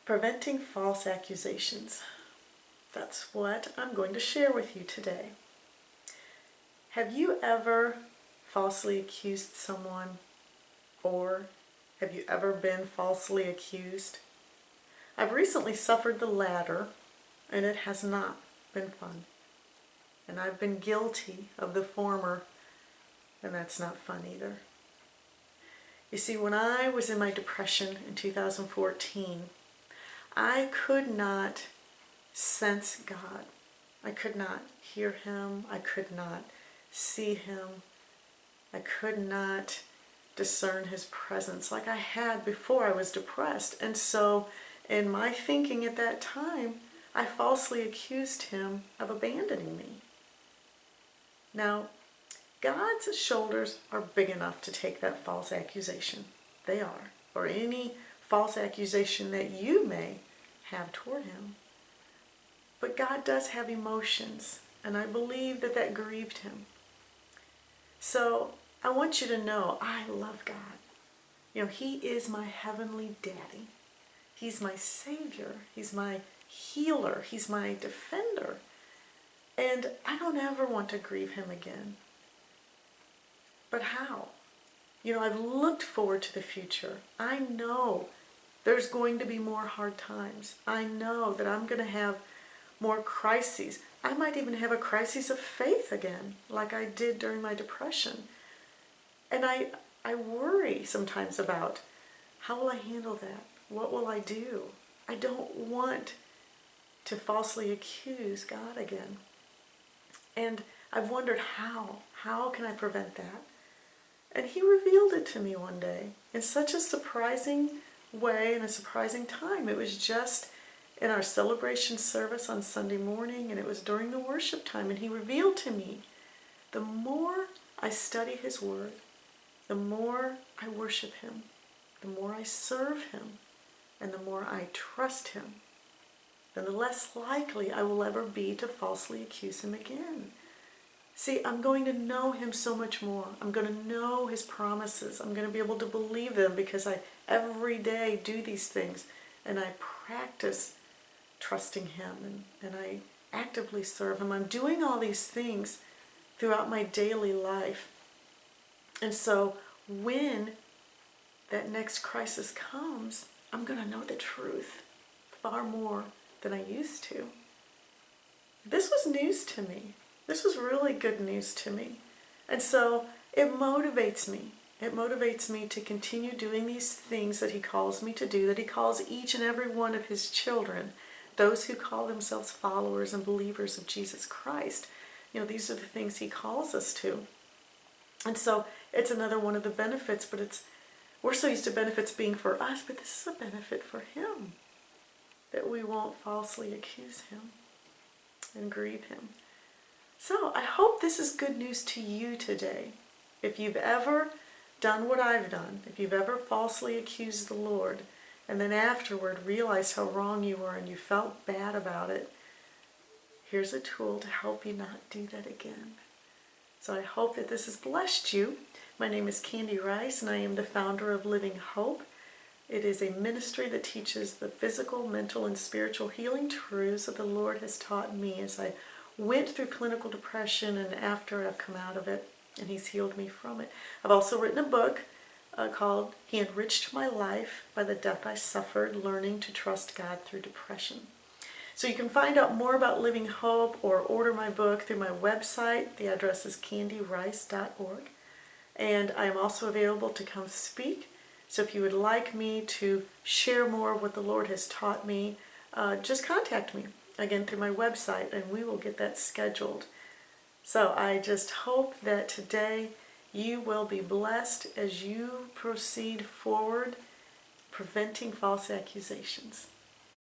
Preventing false accusations. That's what I'm going to share with you today. Have you ever falsely accused someone, or have you ever been falsely accused? I've recently suffered the latter, and it has not been fun. And I've been guilty of the former, and that's not fun either. You see, when I was in my depression in 2014, I could not sense God. I could not hear Him. I could not see Him. I could not discern His presence like I had before I was depressed. And so in my thinking at that time, I falsely accused Him of abandoning me. Now, God's shoulders are big enough to take that false accusation. They are. Or any false accusation that you may have toward Him. But God does have emotions, and I believe that that grieved Him. So I want you to know I love God. You know, He is my heavenly daddy. He's my Savior. He's my healer. He's my defender. And I don't ever want to grieve Him again. But how? You know, I've looked forward to the future. I know there's going to be more hard times. I know that I'm going to have more crises. I might even have a crisis of faith again, like I did during my depression. And I worry sometimes about, how will I handle that? What will I do? I don't want to falsely accuse God again. And I've wondered how. How can I prevent that? And He revealed it to me one day in such a surprising way and a surprising time. It was just in our celebration service on Sunday morning, and it was during the worship time, and He revealed to me, the more I study His Word, the more I worship Him, the more I serve Him, and the more I trust Him, then the less likely I will ever be to falsely accuse Him again. See, I'm going to know Him so much more. I'm going to know His promises. I'm going to be able to believe them because I every day do these things, and I practice trusting Him, and I actively serve Him. I'm doing all these things throughout my daily life. And so when that next crisis comes, I'm going to know the truth far more than I used to. This was news to me. This was really good news to me. And so it motivates me. It motivates me to continue doing these things that He calls me to do, that He calls each and every one of His children, those who call themselves followers and believers of Jesus Christ. You know, these are the things He calls us to. And so it's another one of the benefits, but we're so used to benefits being for us, but this is a benefit for Him, that we won't falsely accuse Him and grieve Him. So I hope this is good news to you today. If you've ever done what I've done, if you've ever falsely accused the Lord, and then afterward realized how wrong you were and you felt bad about it, here's a tool to help you not do that again. So I hope that this has blessed you. My name is Candy Rice, and I am the founder of Living Hope. It is a ministry that teaches the physical, mental, and spiritual healing truths that the Lord has taught me as I went through clinical depression and after I've come out of it, and He's healed me from it. I've also written a book called He Enriched My Life by the Death I Suffered, Learning to Trust God Through Depression. So you can find out more about Living Hope or order my book through my website. The address is candyrice.org. And I am also available to come speak. So if you would like me to share more of what the Lord has taught me, just contact me, again, through my website, and we will get that scheduled. So I just hope that today you will be blessed as you proceed forward, preventing false accusations.